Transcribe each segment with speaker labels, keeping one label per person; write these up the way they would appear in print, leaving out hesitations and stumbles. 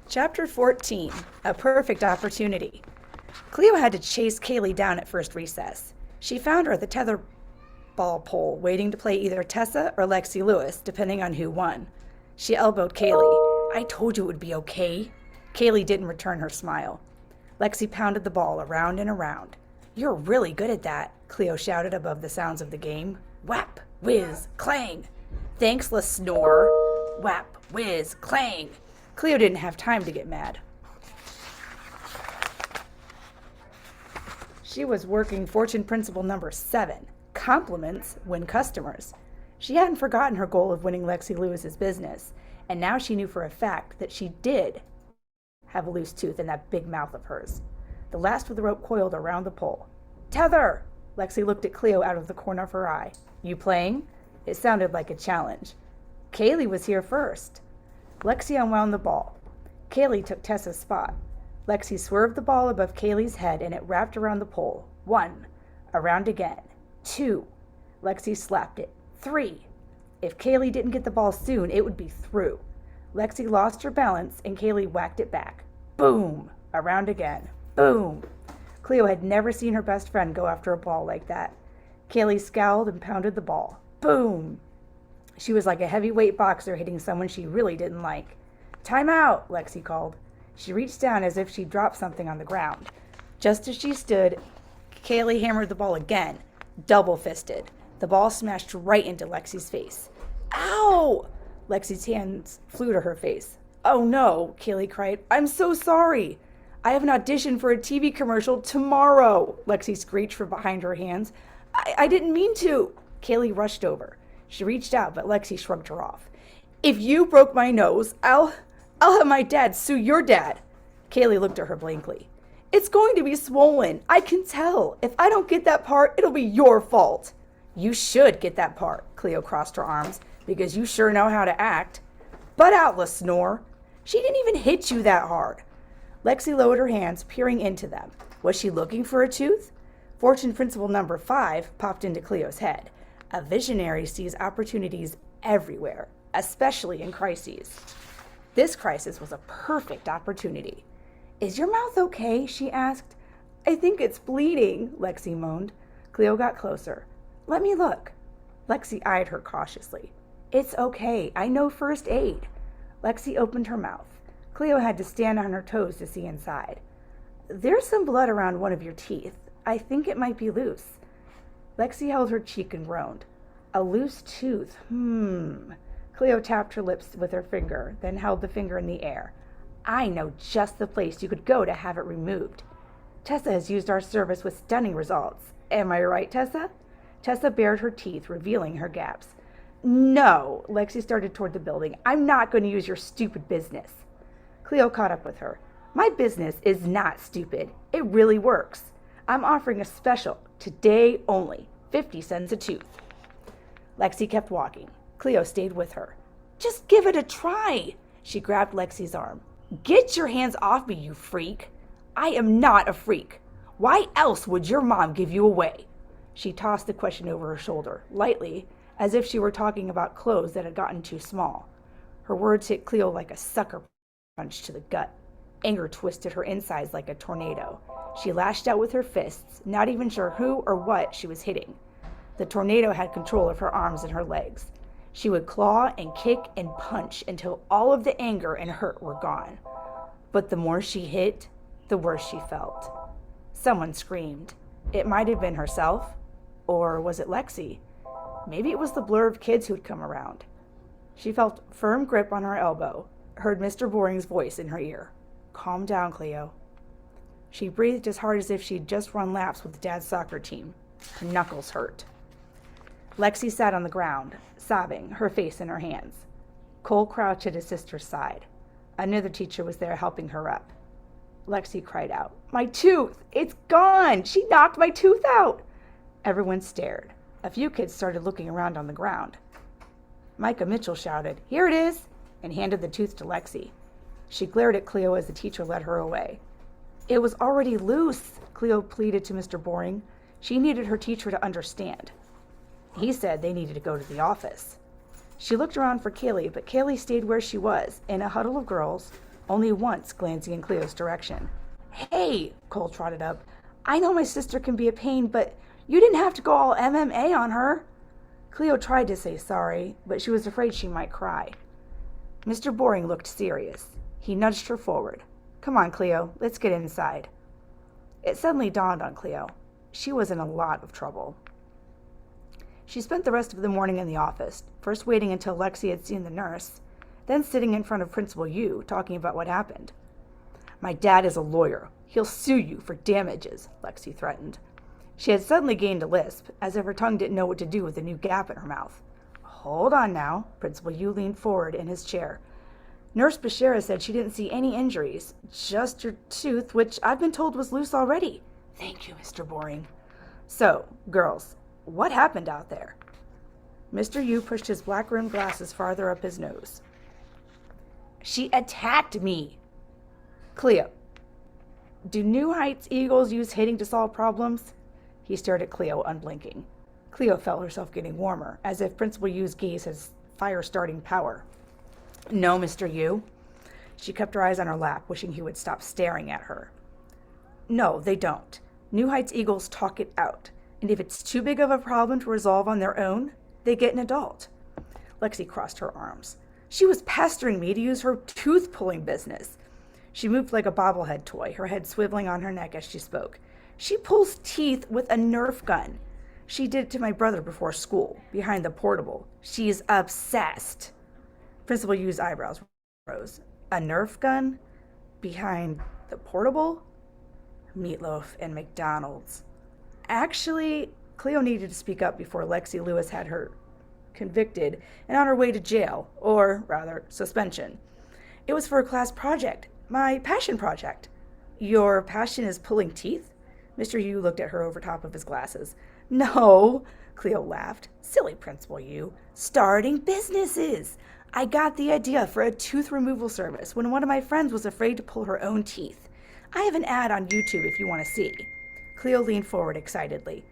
Speaker 1: Chapter 14, A Perfect Opportunity. Cleo had to chase Kaylee down at first recess. She found her at the tetherball pole, waiting to play either Tessa or Lexi Lewis, depending on who won. She elbowed Kaylee. I told you it would be okay. Kaylee didn't return her smile. Lexi pounded the ball around and around. You're really good at that, Cleo shouted above the sounds of the game. Whap, whiz, clang. Thanks, Snore. Whap, whiz, clang. Cleo didn't have time to get mad. She was working fortune principle number 7, compliments win customers. She hadn't forgotten her goal of winning Lexi Lewis's business, and now she knew for a fact that she did have a loose tooth in that big mouth of hers. The last of the rope coiled around the pole. Tether! Lexi looked at Cleo out of the corner of her eye. You playing? It sounded like a challenge. Kaylee was here first. Lexi unwound the ball. Kaylee took Tessa's spot. Lexi swerved the ball above Kaylee's head and it wrapped around the pole. 1. Around again. 2. Lexi slapped it. 3. If Kaylee didn't get the ball soon, it would be through. Lexi lost her balance and Kaylee whacked it back. Boom! Around again. Boom! Cleo had never seen her best friend go after a ball like that. Kaylee scowled and pounded the ball. Boom! She was like a heavyweight boxer hitting someone she really didn't like. Time out, Lexi called. She reached down as if she'd dropped something on the ground. Just as she stood, Kaylee hammered the ball again, double-fisted. The ball smashed right into Lexi's face. Ow! Lexi's hands flew to her face. Oh no, Kaylee cried. I'm so sorry. I have an audition for a TV commercial tomorrow, Lexi screeched from behind her hands. I didn't mean to. Kaylee rushed over. She reached out, but Lexi shrugged her off. If you broke my nose, I'll have my dad sue your dad. Kaylee looked at her blankly. It's going to be swollen. I can tell. If I don't get that part, it'll be your fault. You should get that part, Cleo crossed her arms, because you sure know how to act. Butt out, Snore. She didn't even hit you that hard. Lexi lowered her hands, peering into them. Was she looking for a tooth? Fortune principle number 5 popped into Cleo's head. A visionary sees opportunities everywhere, especially in crises. This crisis was a perfect opportunity. Is your mouth okay? She asked. I think it's bleeding, Lexi moaned. Cleo got closer. Let me look. Lexi eyed her cautiously. It's okay. I know first aid. Lexi opened her mouth. Cleo had to stand on her toes to see inside. There's some blood around one of your teeth. I think it might be loose. Lexi held her cheek and groaned. A loose tooth. Cleo tapped her lips with her finger, then held the finger in the air. I know just the place you could go to have it removed. Tessa has used our service with stunning results. Am I right, Tessa? Tessa bared her teeth, revealing her gaps. No, Lexi started toward the building. I'm not going to use your stupid business. Cleo caught up with her. My business is not stupid. It really works. I'm offering a special, today only, 50 cents a tooth. Lexi kept walking. Cleo stayed with her. Just give it a try. She grabbed Lexi's arm. Get your hands off me, you freak. I am not a freak. Why else would your mom give you away? She tossed the question over her shoulder, lightly, as if she were talking about clothes that had gotten too small. Her words hit Cleo like a sucker punch to the gut. Anger twisted her insides like a tornado. She lashed out with her fists, not even sure who or what she was hitting. The tornado had control of her arms and her legs. She would claw and kick and punch until all of the anger and hurt were gone. But the more she hit, the worse she felt. Someone screamed. It might have been herself, or was it Lexi? Maybe it was the blur of kids who had come around. She felt a firm grip on her elbow, heard Mr. Boring's voice in her ear. Calm down, Cleo. She breathed as hard as if she'd just run laps with Dad's soccer team. Her knuckles hurt. Lexi sat on the ground, sobbing, her face in her hands. Cole crouched at his sister's side. Another teacher was there helping her up. Lexi cried out, My tooth! It's gone! She knocked my tooth out! Everyone stared. A few kids started looking around on the ground. Micah Mitchell shouted, Here it is! And handed the tooth to Lexi. She glared at Cleo as the teacher led her away. It was already loose, Cleo pleaded to Mr. Boring. She needed her teacher to understand. He said they needed to go to the office. She looked around for Kaylee, but Kaylee stayed where she was, in a huddle of girls, only once glancing in Cleo's direction. Hey, Cole trotted up. I know my sister can be a pain, but you didn't have to go all MMA on her. Cleo tried to say sorry, but she was afraid she might cry. Mr. Boring looked serious. He nudged her forward. Come on, Cleo, let's get inside. It suddenly dawned on Cleo. She was in a lot of trouble. She spent the rest of the morning in the office, first waiting until Lexi had seen the nurse, then sitting in front of Principal Yu talking about what happened. My dad is a lawyer. He'll sue you for damages, Lexi threatened. She had suddenly gained a lisp, as if her tongue didn't know what to do with the new gap in her mouth. Hold on now. Principal Yu leaned forward in his chair. Nurse Bashara said she didn't see any injuries, just your tooth, which I've been told was loose already. Thank you, Mr. Boring. So, girls, what happened out there? Mr. Yu pushed his black-rimmed glasses farther up his nose. She attacked me. Cleo, do New Heights Eagles use hitting to solve problems? He stared at Cleo, unblinking. Cleo felt herself getting warmer, as if Principal Yu's gaze had fire-starting power. No, Mr. Yu. She kept her eyes on her lap, wishing he would stop staring at her. No, they don't. New Heights Eagles talk it out, and if it's too big of a problem to resolve on their own, they get an adult. Lexi crossed her arms. She was pestering me to use her tooth-pulling business. She moved like a bobblehead toy, her head swiveling on her neck as she spoke. She pulls teeth with a Nerf gun. She did it to my brother before school, behind the portable. She's obsessed. Principal Yu's eyebrows rose. A Nerf gun? Behind the portable? Meatloaf and McDonald's. Actually, Cleo needed to speak up before Lexi Lewis had her convicted and on her way to jail, or rather, suspension. It was for a class project, my passion project. Your passion is pulling teeth? Mr. Yu looked at her over top of his glasses. No, Cleo laughed. Silly Principal Yu. Starting businesses. I got the idea for a tooth removal service when one of my friends was afraid to pull her own teeth. I have an ad on YouTube if you want to see. Cleo leaned forward excitedly.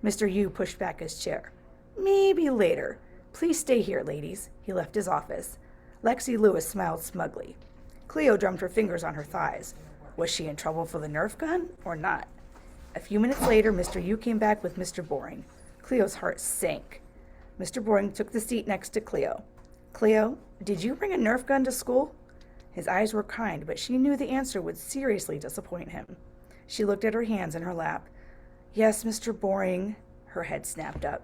Speaker 1: Mr. Yu pushed back his chair. Maybe later. Please stay here, ladies. He left his office. Lexi Lewis smiled smugly. Cleo drummed her fingers on her thighs. Was she in trouble for the Nerf gun or not? A few minutes later, Mr. Yu came back with Mr. Boring. Cleo's heart sank. Mr. Boring took the seat next to Cleo. Cleo, did you bring a Nerf gun to school? His eyes were kind, but she knew the answer would seriously disappoint him. She looked at her hands in her lap. Yes, Mr. Boring. Her head snapped up.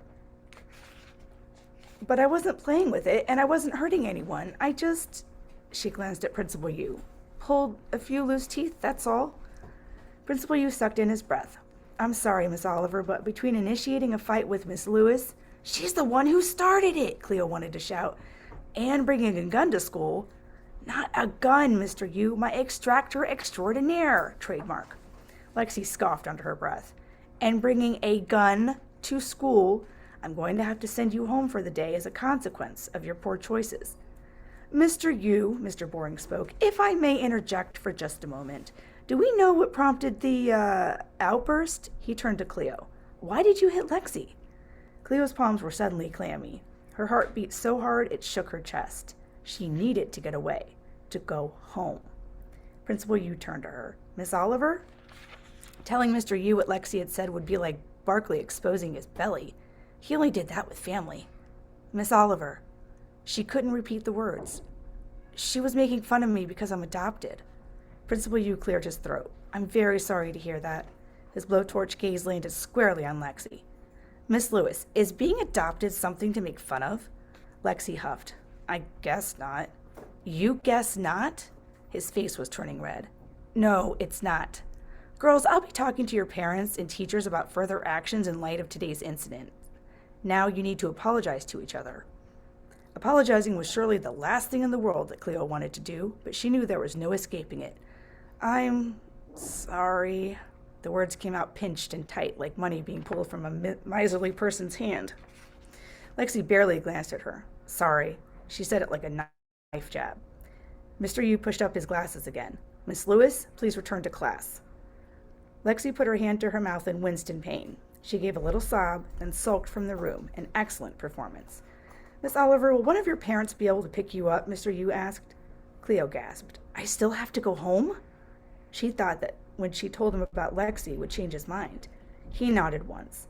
Speaker 1: But I wasn't playing with it, and I wasn't hurting anyone. I just... She glanced at Principal Yu. Pulled a few loose teeth, that's all. Principal Yu sucked in his breath. I'm sorry, Miss Oliver, but between initiating a fight with Miss Lewis, she's the one who started it, Cleo wanted to shout, and bringing a gun to school. Not a gun, Mr. Yu, my extractor extraordinaire, trademark. Lexi scoffed under her breath. And bringing a gun to school, I'm going to have to send you home for the day as a consequence of your poor choices. Mr. Yu, Mr. Boring spoke, if I may interject for just a moment. Do we know what prompted the, outburst? He turned to Cleo. Why did you hit Lexi? Cleo's palms were suddenly clammy. Her heart beat so hard it shook her chest. She needed to get away, to go home. Principal Yu turned to her. Miss Oliver? Telling Mr. Yu what Lexi had said would be like Barkley exposing his belly. He only did that with family. Miss Oliver. She couldn't repeat the words. She was making fun of me because I'm adopted. Principal Yu cleared his throat. I'm very sorry to hear that. His blowtorch gaze landed squarely on Lexi. Miss Lewis, is being adopted something to make fun of? Lexi huffed. I guess not. You guess not? His face was turning red. No, it's not. Girls, I'll be talking to your parents and teachers about further actions in light of today's incident. Now you need to apologize to each other. Apologizing was surely the last thing in the world that Cleo wanted to do, but she knew there was no escaping it. I'm sorry. The words came out pinched and tight, like money being pulled from a miserly person's hand. Lexi barely glanced at her. Sorry. She said it like a knife jab. Mr. Yu pushed up his glasses again. Miss Lewis, please return to class. Lexi put her hand to her mouth and winced in pain. She gave a little sob, then sulked from the room, an excellent performance. Miss Oliver, will one of your parents be able to pick you up? Mr. Yu asked. Cleo gasped. I still have to go home? She thought that when she told him about Lexi would change his mind. He nodded once.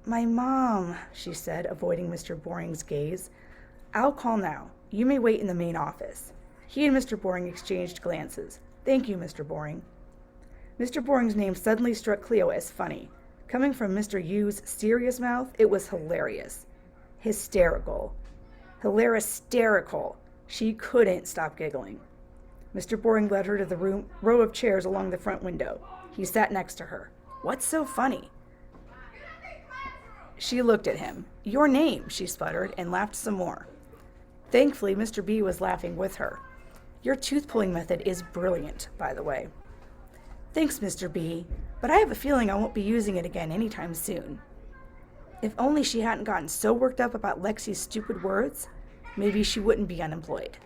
Speaker 1: My mom, she said, avoiding Mr. Boring's gaze. I'll call now. You may wait in the main office. He and Mr. Boring exchanged glances. Thank you, Mr. Boring. Mr. Boring's name suddenly struck Cleo as funny. Coming from Mr. Yu's serious mouth, it was hilarious. Hysterical. Hilarysterical. She couldn't stop giggling. Mr. Boring led her to the row of chairs along the front window. He sat next to her. What's so funny? She looked at him. Your name, she sputtered, and laughed some more. Thankfully, Mr. B was laughing with her. Your tooth-pulling method is brilliant, by the way. Thanks, Mr. B, but I have a feeling I won't be using it again anytime soon. If only she hadn't gotten so worked up about Lexi's stupid words, maybe she wouldn't be unemployed.